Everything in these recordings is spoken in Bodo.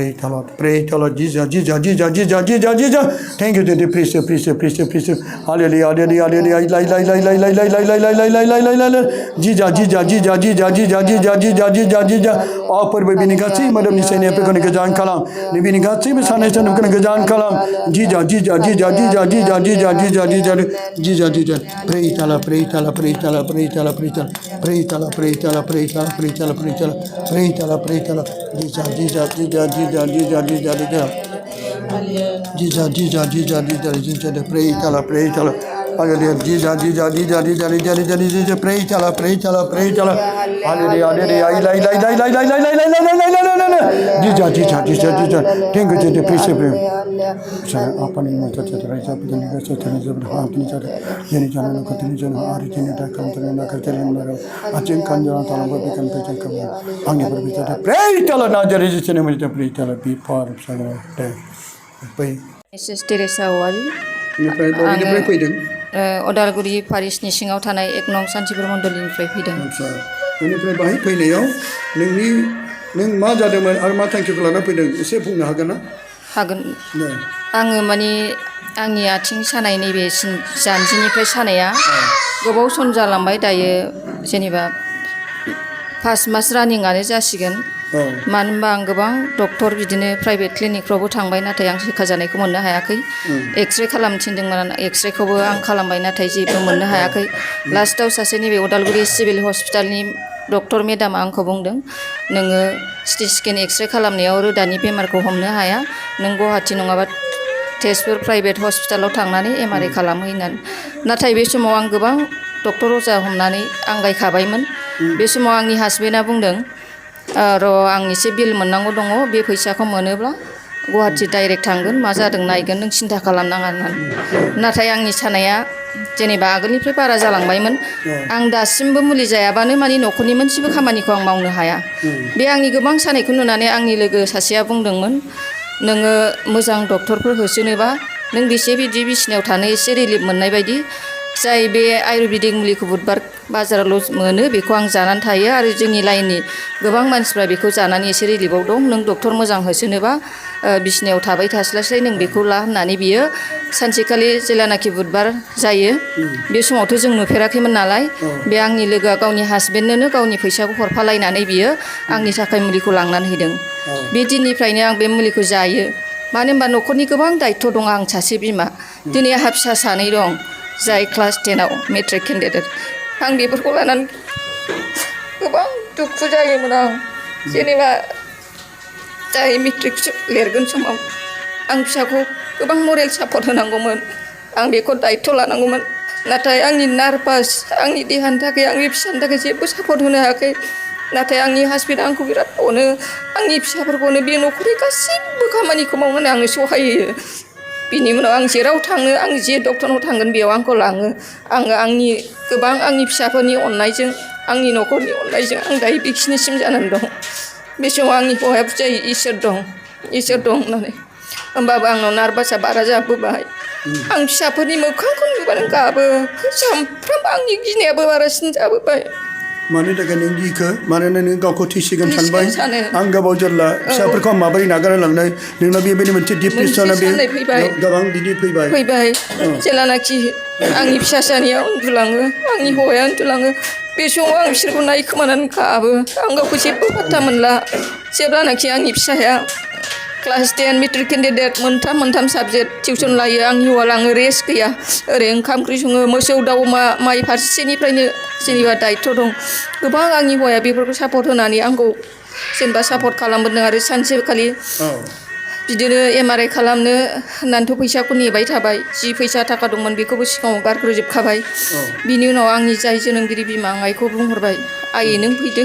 Pray the Lord. Pray the Lord. Jesus. Thank you, Daddy. Praise you. Hallelujah. Hallelujah. Jesus. Offer by being Gatsi, Madam Nisania Pekon Gajan Kalam. Living Gatsi, Sanation of Gajan Kalam. Jesus. Pray tala. Pray tala. Hallelujah. Jesus. Pray tala. Hallelujah. Jesus. Thank you, the precept. Apa ni macam cakap raja pun ni macam cakap ni macam hak ni cakap. Jadi jangan nak kata ni jangan hari ini dah kamu terima nak kerja ni mana. Acing kan jangan tahu berbicara berbicara kamu. Angin berbicara. Pray tala na jadi jenis macam pray tala be part of sana. Pray. Mrs. Teresa Wal. Ini pray fैदों. Odalguri Parisनि सिङाव थानाय 1 नं सान्थिपुर मण्डलनिफ्राय फैदों। बेनिफ्राय बाहाय फैनायाव नों मा जादोंमोन आरो मा थांखिखौ लाना फैदों एसे बुंनो हागोन ना? हागोन। आङो माने आंनि आथिं सानाय नैबे जानजिनिफ्राय सानाया गोबाव सम जालांबाय दायो जेनेबा 5 मास रानिंआनो जासिगोन। मानो होनबा आं गोबां डक्टर बिदिनो प्राइभेट क्लिनिकफ्रावबो थांबाय नाथाय आं सोखाजानायखौ मोननो हायाखै। एक्सरे खालामनो थिनदोंमोन एक्सरेखौबो आं खालामबाय नाथाय जेबो मोननो हायाखै। लास्टआव सासे नैबे उदालगुरि सिभिल हस्पिटालनि डक्टर मेडामा आंखौ बुंदों नोङो सिटि स्केन एक्सरे खालामनायाव रोदानि बेमारखौ हमनो हाया नों गुवाहाटि नङाबा तेजपुर प्राइभेट हस्पिटालाव थांनानै एमआरआइ खालामहैनानै। नाथाय बे समाव आं गोबां डक्टर अजा हमनानै आंगायखाबायमोन। बे समाव आंनि हासबेन्डआ बुंदों र' आं एसे बिल मोननांगौ दङ बे फैसाखौ मोनोब्ला गुवाहाटि डाइरेक्ट थांगोन मा जादों नायगोन नों सिन्था खालामनाङा होननानै। नाथाय आंनि सानाया जेनेबा आगोलनिफ्राय बारा जालांबायमोन। आं दासिमबो मुलि जायाबानो माने न'खरनि मोनसेबो खामानिखौ आं मावनो हाया। बे आंनि गोबां सानायखौ नुनानै आंनि लोगो सासेया बुंदोंमोन नोङो मोजां डक्टरफोर होसोनोबा नों बेसे बिदि बिसिनायाव थानो एसे रिलिफ मोननाय बायदि जाय बे आयुर्वेदिक मुलिखौ बुधबार बाजारावल' मोनो बेखौ आं जानानै थायो आरो जोंनि लाइननि गोबां मानसिफ्रा बेखौ जानानै एसे रिलिफआव दं नों डक्टर मोजां होसोनोबा बिसिनायाव थाबाय थास्लायस्लाय नों बेखौ ला होननानै बियो सानसेखालि जेलानाखि बुधबार जायो बे समावथ' जों नुफेराखैमोन नालाय बे आंनि लोगोआ गावनि हासबेन्डनोनो गावनि फैसाखौ हरफालायनानै बियो आंनि थाखाय मुलिखौ लांनानै हैदों। बे दिननिफ्रायनो आं बे मुलिखौ जायो। मानो होनबा न'खरनि गोबां दायित्व दं आं सासे बिमा। दिनै आंहा फिसा सानै दं जाय क्लास 10आव मेट्रिक केन्डिडेट। आं बेफोरखौ लानानै गोबां दुखु जायोमोन आं जेनेबा जाय मेट्रिक लिरगोन समाव आं फिसाखौ गोबां मरेल सापर्ट होनांगौमोन आं बेखौ दायित्व लानांगौमोन नाथाय आंनि नार्भास आंनि देहानि थाखाय आंनि फिसानि थाखाय जेबो सापर्ट होनो हायाखै। नाथाय आंनि हासबेन्डआ आंखौ बिराद अनो आंनि फिसाफोरखौनो बे न'खरनि गासैबो खामानिखौ मावनानै आंनो सहाय होयो। बिनि उनाव आं जेराव थाङो आं जे डक्टरनाव थांगोन बेयाव आंखौ लाङो। आङो आंनि गोबां आंनि फिसाफोरनि अननायजों आंनि न'खरनि अननायजों आं दायो बेखिनिसिम जानानै दं। बे समाव आंनि हौवाया बुजायो इसोर दं होननानै। होमबाबो आंनाव नार्भासआ बारा जाबोबाय। आं फिसाफोरनि मोखांखौ नुबानो गाबो सामफ्रामबो आंनि गिनायाबो बारासिन जाबोबाय। मानि थाखाय नों गिखो मानोना नों गावखौ थैसिगोन सानबाय आं गोबाव जेब्ला फिसाफोरखौ आं माबोरै नागारलांनाय नोंनाव बेबायदि मोनसे डिप्रेसना बे गोबां बिदि फैबाय जेलानाखि आंनि फिसा सानैया उन्दुलाङो आंनि हौवाया उन्दुलाङो बे समाव आं बिसोरखौ नायखोमानानै गाबो आं गावखौ जेबो पात्ता मोनला। जेब्लानाखि आंनि फिसाया क्लास 10 मेट्रिक केन्डिडेट मोनथाम साबजेक्ट टिउसन लायो आंनि हौवा लाङो रेस्ट गैया ओरै ओंखाम ओंख्रि सङो मोसौ दाउ अमा माइ फारसेनिफ्रायनो जेनेबा दायित्व दं। गोबां आंनि हौवाया बेफोरखौ सापर्ट होनानै आंखौ जेनेबा सापर्ट खालामबोदों आरो सानसेखालि बिदिनो एमआरआइ खालामनो होननानैथ' फैसाखौ नेबाय थाबाय जि फैसा थाखा दंमोन बेखौबो सिगाङाव गारग्रोजोबखाबाय। बिनि उनाव आंनि जाय जोनोमगिरि बिमा आं आइखौ बुंहरबाय आइ नों फैदो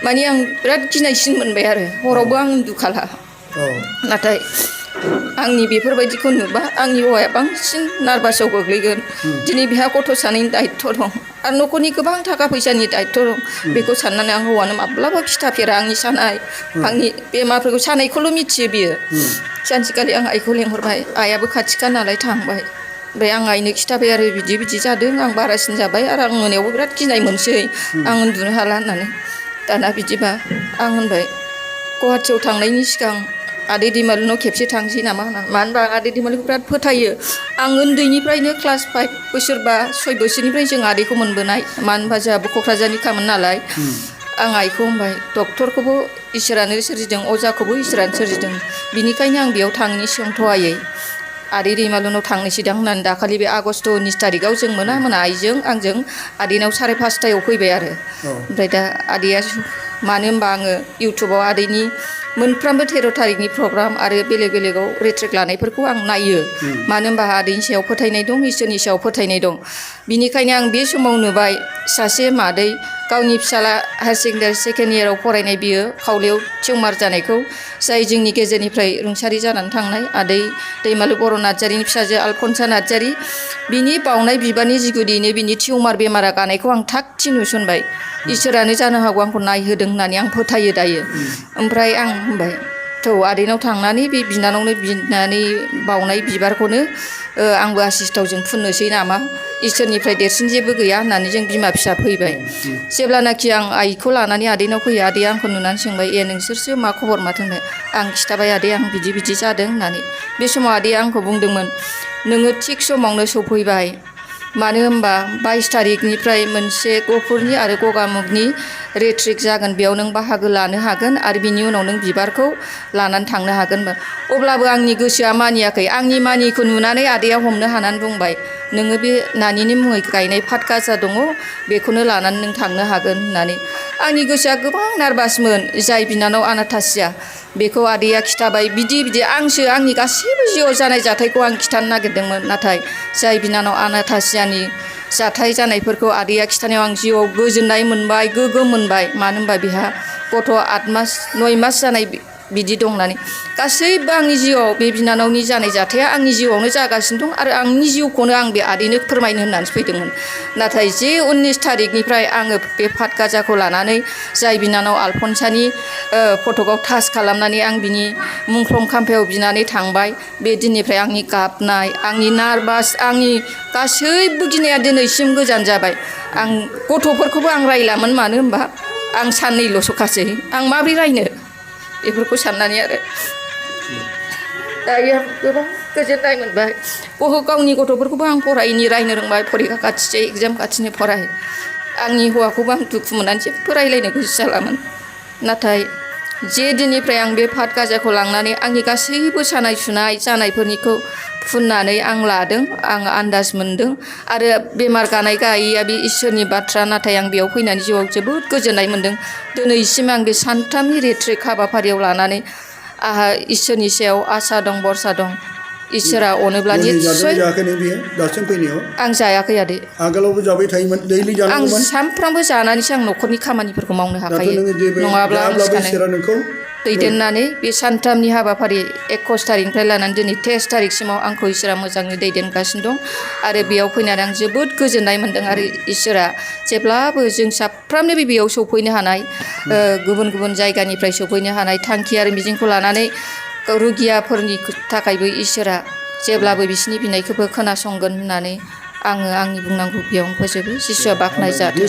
माने आं बिराद गिनायसिन मोनबाय आरो हरावबो आं उन्दुखाला। नाथाय आंनि बेफोरबायदिखौ नुबा आंनि हौवाया बांसिन नार्भासाव गोग्लैगोन। दिनै बेहा गथ' सानैनि दायित्व दं आरो न'खरनि गोबां थाखा फैसानि दायित्व दं बेखौ साननानै आं हौवानो माब्लाबा खिथाफेरा आंनि सानाय आंनि बेमारफोरखौ सानायखौल' मिथियो बियो। सानसेखालि आं आइखौ लेंहरबाय आइयाबो खाथिखा नालाय थांबाय। ओमफ्राय आं आइनो खिथाबाय आरो बिदि जादों आं बारासिन जाबाय आरो आं मोनायावबो बिराद गिनाय मोनसै आं उन्दुनो हाला होननानै। दाना बिदिबा आं होनबाय गुवाहाटियाव थांनायनि सिगां आदै दैमालुनाव खेबसे थांसै नामा होननानै मानो होनबा आदै दैमालुखौ बिराद फोथायो आं उन्दैनिफ्रायनो क्लास 5 बोसोर बा 6 बोसोरनिफ्राय जों आदैखौ मोनबोनाय मानो होनबा जोंहाबो क'क्राझारनिखामोन नालाय आं आइखौ होनबाय डक्टरखौबो इसोरानो सोरजिदों अजाखौबो इसोरानो सोरजिदों बिनिखायनो आं बेयाव थांनि सिगांथ'हायै आदै दैमालुनाव थांनोसैदां होननानै दाखालि बे आगष्ट 19 तारिखआव जों मोना आइजों आंजों आदैनाव 5:30 फैबाय आरो ओमफ्राय दा आदैया मानो होनबा आङो इउटुबाव आदैनि मोनफ्रोमबो 13 तारिखनि प्रग्राम आरो बेलेग बेलेगाव रेट्रिक लानायफोरखौ आं नायो मानो होनबा आदैनि सायाव फोथायनाय दं इसोरनि सायाव फोथायनाय दं बिनिखायनो आं बे समाव नुबाय सासे मादै गावनि फिसाला हायार सेकेन्डारि सेकेन्ड इयाराव फरायनाय बियो खावलायाव टिउमार जानायखौ जाय जोंनि गेजेरनिफ्राय रुंसारि जानानै थांनाय आदै दैमालु बर' नार्जारिनि फिसाजो आलफनसा नार्जारि बिनि बावनाय बिबारनि जिगुदियैनो बिनि टिउमार बेमारा गानायखौ आं थागथि नुसनबाय इसोरानो जानो हागौ आंखौ नायहोदों होननानै आं फोथायो दायो ओमफ्राय आं होनबाय थौ आदैनाव थांनानै बे बिनानावनो बिनानै बावनाय बिबारखौनो आंबो आसिस्थावजों फुननोसै नामा इसोरनिफ्राय देरसिन जेबो गैया होननानै जों बिमा फिसा फैबाय जेब्लानाखि आं आइखौ लानानै आदैनाव फैयो आदैया आंखौ नुनानै सोंबाय नोंसोरसो मा खबर माथो होनबाय आं खिथाबाय आदै आं बिदि बिदि जादों होननानै बे समाव आदैया आंखौ बुंदोंमोन नोङो थिग समावनो सफैबाय मानो होनबा 22 तारिखनिफ्राय मोनसे गफुरनि आरो गगामुगनि रेट्रिक जागोन बेयाव नों बाहागो लानो हागोन आरो बिनि उनाव नों बिबारखौ लानानै थांनो हागोन अब्लाबो आंनि गोसोआ मानियाखै आंनि मानिखौ नुनानै आदैया हमनो हानानै बुंबाय नोङो बे नानिनि मुङै गायनाय फात गाजा दङ बेखौनो लानानै नों थांनो हागोन होननानै आंनि गोसोआ गोबां नार्भासमोन जाय बिनानाव आनाथासिया बेखौ आदैया खिथाबाय बिदि आंसो आंनि गासैबो जिउआव जानाय जाथायखौ आं खिथानो नागिरदोंमोन नाथाय जाय बिनानाव आनाथासियानि जाथाय जानायफोरखौ आदैया खिथानायाव आं जिउआव गोजोननाय मोनबाय गोगोम मोनबाय मानो होनबा बिहा गथ' 8 मास 9 मास जानाय बिदि दं होननानै गासैबो आंनि जिउआव बे बिनानावनि जानाय जाथाया आंनि जिउआवनो जागासिनो दं आरो आंनि जिउखौनो आं बे आदैनो फोरमायनो होननानैसो फैदोंमोन नाथाय जे 19 तारिखनिफ्राय आङो बे फात गाजाखौ लानानै जाय बिनानाव आलफनसानि फटकआव टाच खालामनानै आं बिनि मुंख्लं खाम्फायाव बिनानै थांबाय बे दिननिफ्राय आंनि गाबनाय आंनि नार्भास आंनि गासैबो गिनाया दिनैसिम गोजान जाबाय आं गथ'फोरखौबो आं रायलामोन मानो होनबा आं साननैल'सोखासै आं माबोरै रायनो बेफोरखौ साननानै आरो दायो गोबां गोजोननाय मोनबाय गावनि गथ'फोरखौबो आं फरायैनि रायनो रोंबाय फरिखा खाथिसै एगजाम खाथिनि फराय आंनि हौवाखौबो आं दुखु मोननानै जेबो रायलायनो गोसो जालामोन नाथाय जे दिननिफ्राय आं बे फात गाजाखौ लांनानै आंनि गासैबो सानाय सुनाय जानायफोरनिखौ फुननानै आं लादों आं आन्दाज मोनदों आरो बेमार गानाय गायैया बे इसोरनि बाथ्रा नाथाय आं बेयाव फैनानै जिउआव जोबोद गोजोननाय मोनदों दिनैसिम आं बे सानथामनि रेट्रिक हाबाफारियाव लानानै आंहा इसोरनि सायाव आसा दं भरसा दं इसोरा अनोब्ला निस्सय आं जायाखै आदै आगोलावबो जाबाय थायोमोन दैलि जानांगौमोन आं सानफ्रामबो जानानैसो आं न'खरनि खामानिफोरखौ मावनो हाखायो नङाब्ला आं सिखानो दैदेननानै बे सानथामनि हाबाफारि 21 तारिखनिफ्राय लानानै दिनै 23 तारिखसिमाव आंखौ इसोरा मोजाङै दैदेनगासिनो दं आरो बेयाव फैनानै आं जोबोद गोजोननाय मोनदों आरो इसोरा जेब्लाबो जों साफ्रोमनो बेयाव सफैनो हानाय गुबुन गुबुन जायगानिफ्राय सफैनो हानाय थांखि आरो मिजिंखौ लानानै रुगियाफोरनि थाखायबो इसोरा जेब्लाबो बिसिनि बिनायखौबो खोनासंगोन होननानै आङो आंनि बुंनांगौ बेयावनो फोजोबो जिसुआ बाख्नाय जाथों।